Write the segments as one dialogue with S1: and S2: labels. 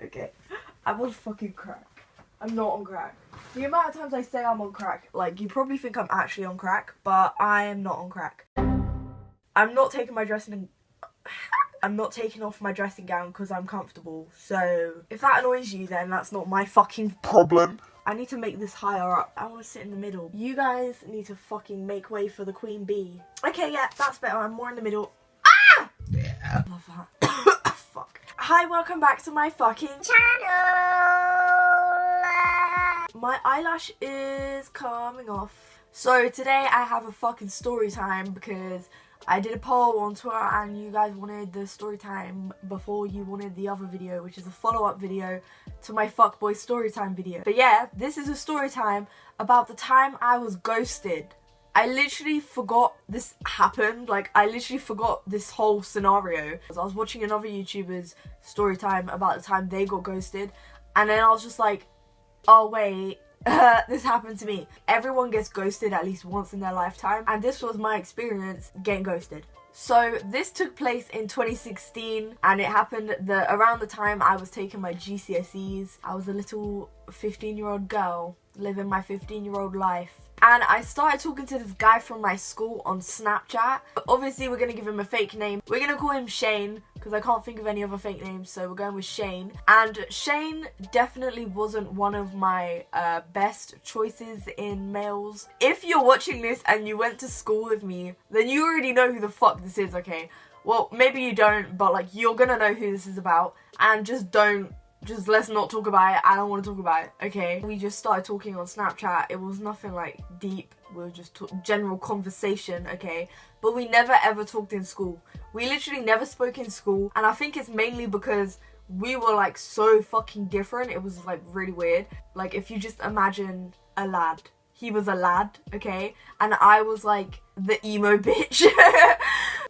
S1: Okay, I'm on fucking crack. I'm not on crack. The amount of times I say I'm on crack, like, you probably think I'm actually on crack, but I am not on crack. I'm not taking off my dressing gown because I'm comfortable. So if that annoys you, then that's not my fucking problem. I need to make this higher up. I want to sit in the middle. You guys need to fucking make way for the queen bee. Okay, yeah, that's better. I'm more in the middle. Ah! Yeah. Love that. Fuck. Hi, welcome back to my fucking channel. My eyelash is coming off. So today I have a fucking story time because I did a poll on Twitter and you guys wanted the story time before you wanted the other video, which is a follow-up video to my fuckboy story time video. But yeah, this is a story time about the time I was ghosted. I literally forgot this happened. Like, I literally forgot this whole scenario. I was watching another YouTuber's story time about the time they got ghosted, and then I was just like, oh wait, this happened to me. Everyone gets ghosted at least once in their lifetime, and this was my experience getting ghosted. So this took place in 2016 and it happened around the time I was taking my GCSEs. I was a little 15-year-old girl living my 15-year-old life. And I started talking to this guy from my school on Snapchat. Obviously, we're going to give him a fake name. We're going to call him Shane because I can't think of any other fake names, so we're going with Shane. And Shane definitely wasn't one of my best choices in males. If you're watching this and you went to school with me, then you already know who the fuck this is, okay? Well, maybe you don't, but like, you're going to know who this is about. And just let's not talk about it. I don't want to talk about it, okay? We just started talking on Snapchat. It was nothing like deep. We were just general conversation, okay? But we never ever talked in school. We literally never spoke in school. And I think it's mainly because we were like so fucking different. It was like really weird. Like, if you just imagine a lad. He was a lad, okay? And I was like the emo bitch.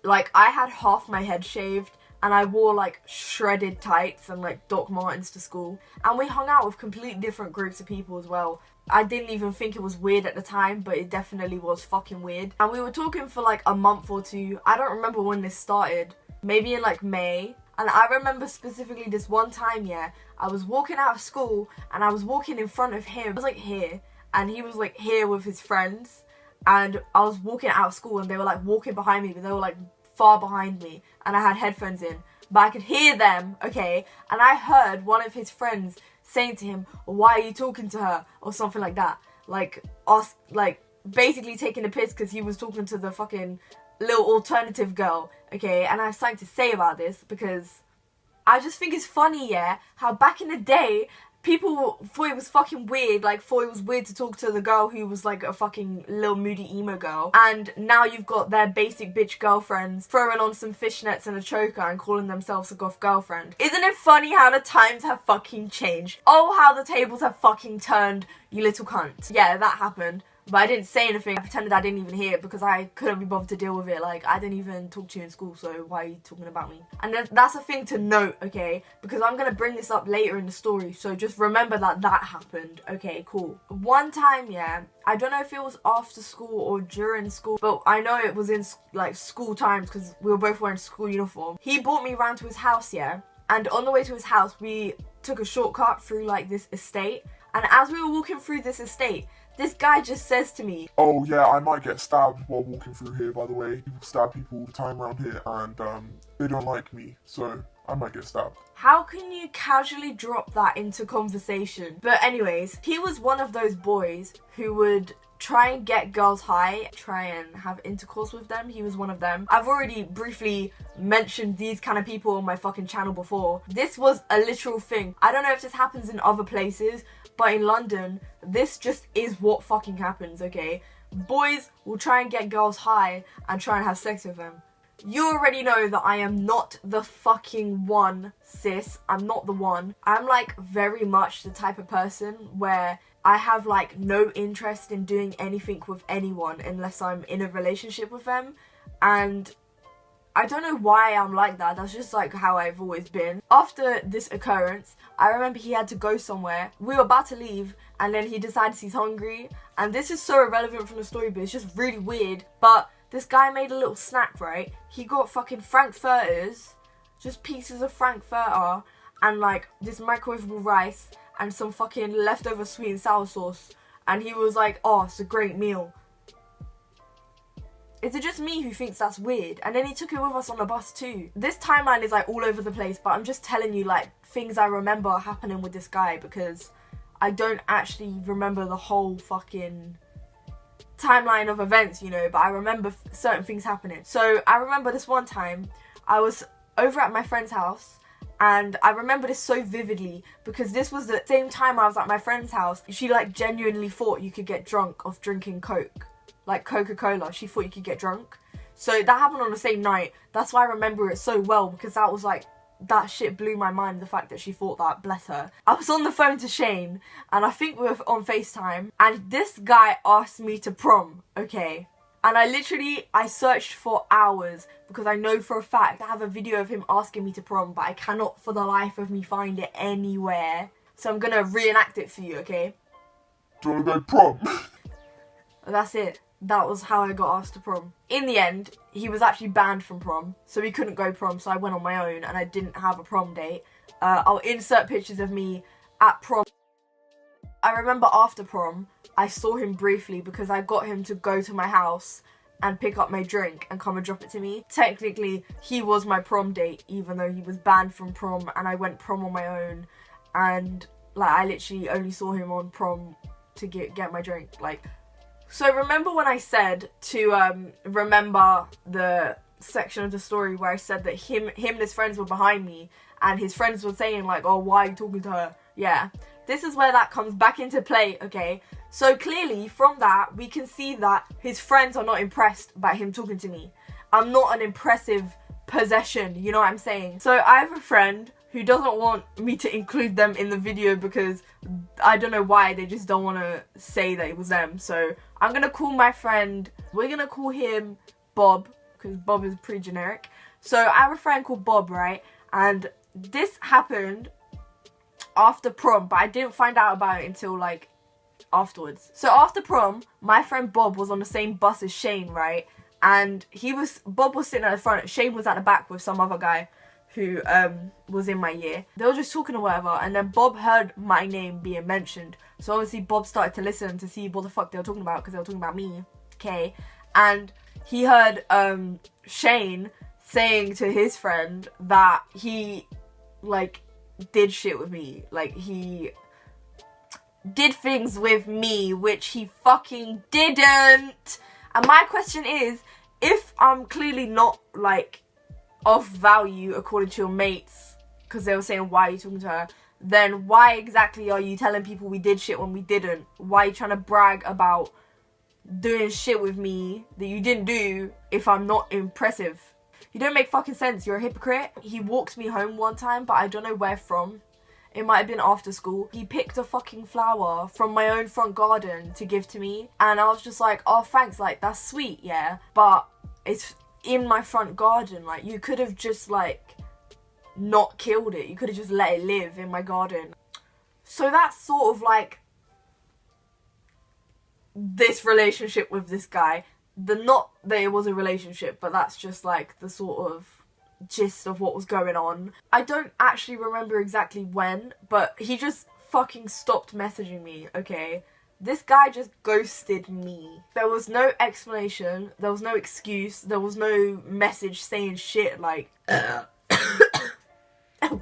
S1: Like, I had half my head shaved. And I wore like shredded tights and like Doc Martens to school. And we hung out with completely different groups of people as well. I didn't even think it was weird at the time, but it definitely was fucking weird. And we were talking for like a month or two. I don't remember when this started. Maybe in like May. And I remember specifically this one time, yeah, I was walking out of school and I was walking in front of him. I was like here. And he was like here with his friends. And I was walking out of school and they were like walking behind me, but they were like far behind me, and I had headphones in, but I could hear them, okay? And I heard one of his friends saying to him, why are you talking to her, or something like that, like us, like basically taking a piss because he was talking to the fucking little alternative girl, okay? And I have something to say about this because I just think it's funny, yeah, how back in the day people thought it was fucking weird, like thought it was weird to talk to the girl who was like a fucking little moody emo girl. And now you've got their basic bitch girlfriends throwing on some fishnets and a choker and calling themselves a goth girlfriend. Isn't it funny how the times have fucking changed? Oh, how the tables have fucking turned, you little cunt. Yeah, that happened. But I didn't say anything. I pretended I didn't even hear it because I couldn't be bothered to deal with it. Like, I didn't even talk to you in school, so why are you talking about me? And that's a thing to note, okay? Because I'm going to bring this up later in the story, so just remember that that happened. Okay, cool. One time, yeah, I don't know if it was after school or during school, but I know it was in, like, school times because we were both wearing school uniform. He brought me around to his house, yeah? And on the way to his house, we took a shortcut through, like, this estate. And as we were walking through this estate, this guy just says to me,
S2: oh yeah, I might get stabbed while walking through here, by the way. People stab people all the time around here and they don't like me, so I might get stabbed.
S1: How can you casually drop that into conversation? But anyways, he was one of those boys who would try and get girls high, try and have intercourse with them. He was one of them. I've already briefly mentioned these kind of people on my fucking channel before. This was a literal thing. I don't know if this happens in other places, but in London, this just is what fucking happens, okay? Boys will try and get girls high and try and have sex with them. You already know that I am not the fucking one, sis. I'm not the one. I'm like very much the type of person where I have like no interest in doing anything with anyone unless I'm in a relationship with them. And I don't know why I'm like that. That's just like how I've always been. After this occurrence, I remember he had to go somewhere. We were about to leave and then he decides he's hungry. And this is so irrelevant from the story, but it's just really weird. But this guy made a little snack, right? He got fucking frankfurters, just pieces of frankfurter, and like this microwavable rice and some fucking leftover sweet and sour sauce. And he was like, oh, it's a great meal. Is it just me who thinks that's weird? And then he took it with us on the bus too. This timeline is like all over the place, but I'm just telling you like things I remember happening with this guy, because I don't actually remember the whole fucking timeline of events, you know, but I remember certain things happening. So I remember this one time I was over at my friend's house, and I remember this so vividly because this was the same time I was at my friend's house. She like genuinely thought you could get drunk off drinking Coke, like Coca-Cola. She thought you could get drunk. So that happened on the same night. That's why I remember it so well, because that was like, that shit blew my mind, the fact that she thought that, bless her. I was on the phone to Shane, and I think we were on FaceTime, and this guy asked me to prom, okay? And I searched for hours, because I know for a fact I have a video of him asking me to prom, but I cannot for the life of me find it anywhere. So I'm gonna reenact it for you, okay?
S2: Do you want to go prom?
S1: That's it. That was how I got asked to prom. In the end, he was actually banned from prom, so he couldn't go prom, so I went on my own, and I didn't have a prom date. I'll insert pictures of me at prom. I remember after prom, I saw him briefly because I got him to go to my house and pick up my drink and come and drop it to me. Technically, he was my prom date, even though he was banned from prom, and I went prom on my own, and like I literally only saw him on prom to get my drink. Like, so remember when I said to remember the section of the story where I said that him and his friends were behind me, and his friends were saying like, oh, why are you talking to her? Yeah, this is where that comes back into play, okay? So clearly from that, we can see that his friends are not impressed by him talking to me. I'm not an impressive possession, you know what I'm saying? So I have a friend who doesn't want me to include them in the video because I don't know why, they just don't want to say that it was them. So I'm going to call my friend, we're going to call him Bob, because Bob is pretty generic. So I have a friend called Bob, right? And this happened after prom, but I didn't find out about it until like afterwards. So after prom, my friend Bob was on the same bus as Shane, right? And Bob was sitting at the front, Shane was at the back with some other guy who was in my year. They were just talking or whatever, and then Bob heard my name being mentioned. So obviously Bob started to listen to see what the fuck they were talking about, because they were talking about me, okay? And he heard Shane saying to his friend that he like did shit with me. Like he did things with me which he fucking didn't. And my question is, if I'm clearly not like of value according to your mates, because they were saying why are you talking to her, then why exactly are you telling people we did shit when we didn't? Why are you trying to brag about doing shit with me that you didn't do if I'm not impressive? You don't make fucking sense, you're a hypocrite. He walked me home one time, but I don't know where from. It might have been after school. He picked a fucking flower from my own front garden to give to me, and I was just like, oh thanks, like that's sweet, yeah, but it's in my front garden. Like, you could have just like not killed it, you could have just let it live in my garden. So that's sort of like this relationship with this guy. Not that it was a relationship, but that's just like the sort of gist of what was going on. I don't actually remember exactly when, but he just fucking stopped messaging me, okay? This guy just ghosted me. There was no explanation, there was no excuse, there was no message saying shit like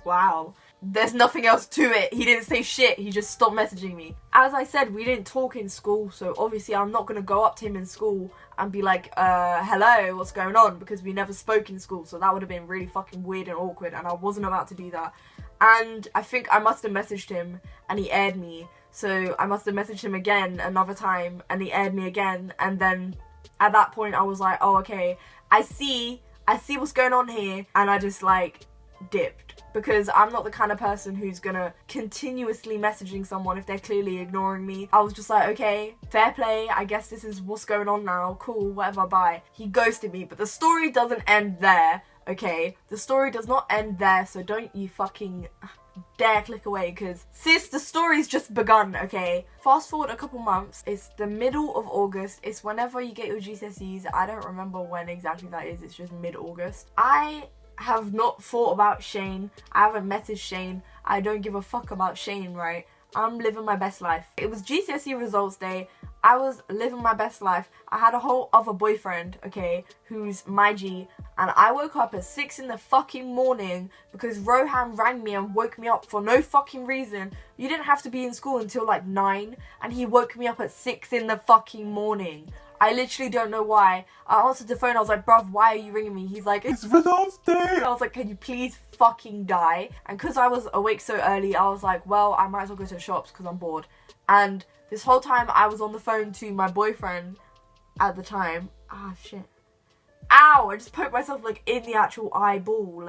S1: wow. There's nothing else to it. He didn't say shit, he just stopped messaging me. As I said, we didn't talk in school, so obviously I'm not gonna go up to him in school and be like, hello, what's going on? Because we never spoke in school, so that would have been really fucking weird and awkward, and I wasn't about to do that. And I think I must have messaged him and he aired me, so I must have messaged him again another time and he aired me again, and then at that point I was like, oh okay, I see what's going on here, and I just like dipped. Because I'm not the kind of person who's gonna continuously messaging someone if they're clearly ignoring me. I was just like, okay, fair play, I guess this is what's going on now, cool, whatever, bye. He ghosted me, but the story doesn't end there, okay? The story does not end there, so don't you fucking dare click away, because sis, the story's just begun, okay? Fast forward a couple months, it's the middle of August, it's whenever you get your GCSEs, I don't remember when exactly that is, it's just mid-August. I have not thought about Shane, I haven't messaged Shane, I don't give a fuck about Shane, right? I'm living my best life. It was GCSE results day. I was living my best life. I had a whole other boyfriend, okay, who's my G, and I woke up at 6 in the fucking morning because Rohan rang me and woke me up for no fucking reason. You didn't have to be in school until like 9, and he woke me up at 6 in the fucking morning. I literally don't know why. I answered the phone, I was like, bruv, why are you ringing me? He's like, it's results day. I was like, can you please fucking die? And because I was awake so early, I was like, well, I might as well go to the shops because I'm bored. And this whole time I was on the phone to my boyfriend at the time. Ah, shit. Ow! I just poked myself like in the actual eyeball.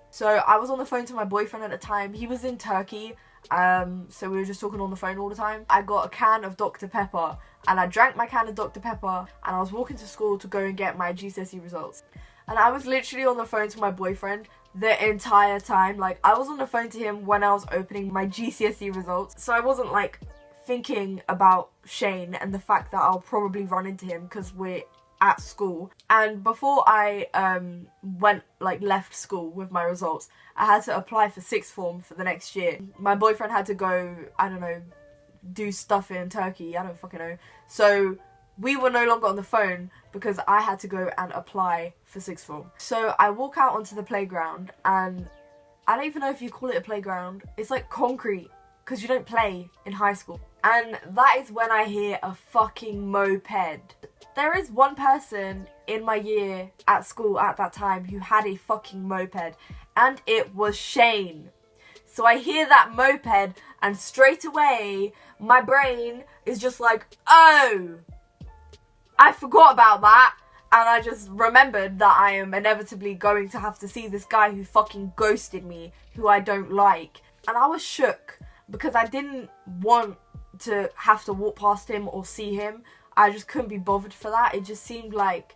S1: So I was on the phone to my boyfriend at the time. He was in Turkey. So we were just talking on the phone all the time. I got a can of Dr. Pepper and I drank my can of Dr. Pepper and I was walking to school to go and get my GCSE results. And I was literally on the phone to my boyfriend the entire time. Like, I was on the phone to him when I was opening my GCSE results. So I wasn't like thinking about Shane and the fact that I'll probably run into him because we're at school. And before I left school with my results, I had to apply for sixth form for the next year. My boyfriend had to go, I don't know, do stuff in Turkey, I don't fucking know. So we were no longer on the phone because I had to go and apply for sixth form. So I walk out onto the playground and I don't even know if you call it a playground. It's like concrete because you don't play in high school. And that is when I hear a fucking moped. There is one person in my year at school at that time who had a fucking moped, and it was Shane. So I hear that moped and straight away my brain is just like, oh, I forgot about that. And I just remembered that I am inevitably going to have to see this guy who fucking ghosted me, who I don't like. And I was shook because I didn't want to have to walk past him or see him. I just couldn't be bothered for that. It just seemed like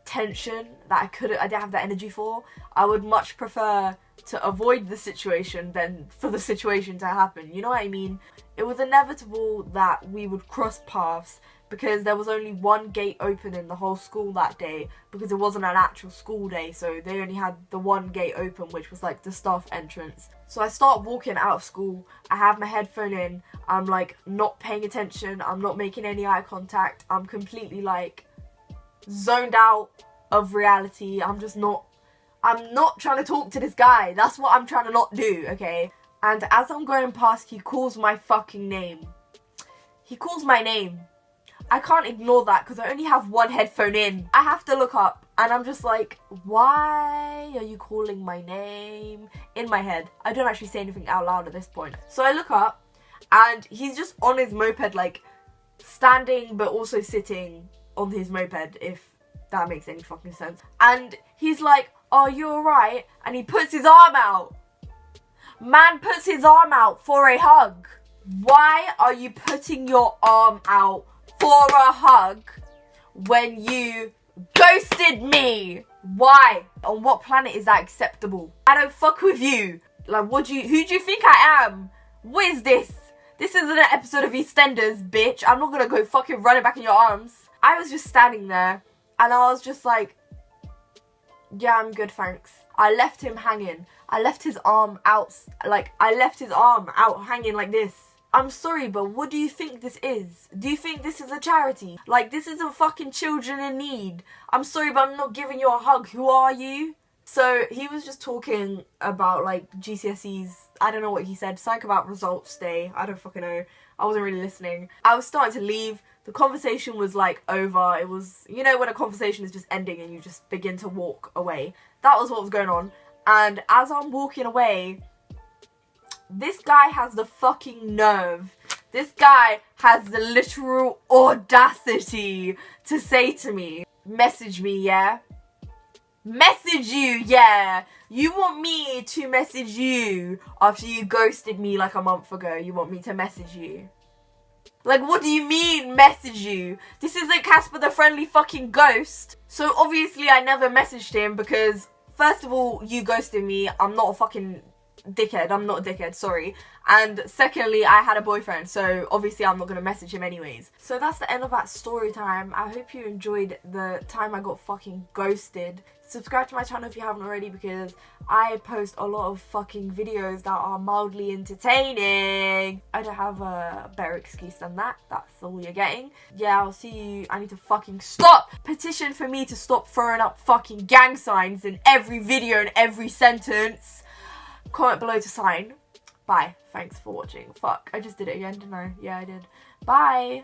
S1: tension that I didn't have the energy for. I would much prefer to avoid the situation than for the situation to happen. You know what I mean? It was inevitable that we would cross paths because there was only one gate open in the whole school that day because it wasn't an actual school day, so they only had the one gate open, which was like the staff entrance. So I start walking out of school, I have my headphone in, I'm like not paying attention, I'm not making any eye contact, I'm completely like zoned out of reality. I'm not trying to talk to this guy, that's what I'm trying to not do, okay? And as I'm going past, he calls my fucking name. He calls my name. I can't ignore that because I only have one headphone in. I have to look up and I'm just like, why are you calling my name? In my head. I don't actually say anything out loud at this point. So I look up and he's just on his moped, like standing but also sitting on his moped, if that makes any fucking sense. And he's like, oh, you alright? And he puts his arm out. Man puts his arm out for a hug. Why are you putting your arm out for a hug when you ghosted me? Why? On what planet is that acceptable? I don't fuck with you. Like, who do you think I am? What is this? This isn't an episode of EastEnders, bitch. I'm not gonna go fucking running back in your arms. I was just standing there and I was just like, yeah, I'm good, thanks. I left him hanging. I left his arm out, hanging like this. I'm sorry, but what do you think this is? Do you think this is a charity? Like, this isn't fucking children in need. I'm sorry, but I'm not giving you a hug. Who are you? So he was just talking about like GCSEs. I don't know what he said. Something about results day. I don't fucking know. I wasn't really listening. I was starting to leave. The conversation was like over. It was, you know, when a conversation is just ending and you just begin to walk away. That was what was going on. And as I'm walking away, this guy has the fucking nerve. This guy has the literal audacity to say to me, message me, yeah? Message you, yeah? You want me to message you after you ghosted me like a month ago? You want me to message you? Like, what do you mean, message you? This isn't Casper the Friendly fucking Ghost. So obviously I never messaged him because, first of all, you ghosted me. I'm not a fucking dickhead. I'm not a dickhead, sorry. And secondly, I had a boyfriend, so obviously I'm not going to message him anyways. So that's the end of that story time. I hope you enjoyed the time I got fucking ghosted. Subscribe to my channel if you haven't already, because I post a lot of fucking videos that are mildly entertaining. I don't have a better excuse than that. That's all you're getting. Yeah, I'll see you. I need to fucking stop. Petition for me to stop throwing up fucking gang signs in every video and every sentence. Comment below to sign. Bye. Thanks for watching. Fuck, I just did it again, didn't I? Yeah, I did. Bye.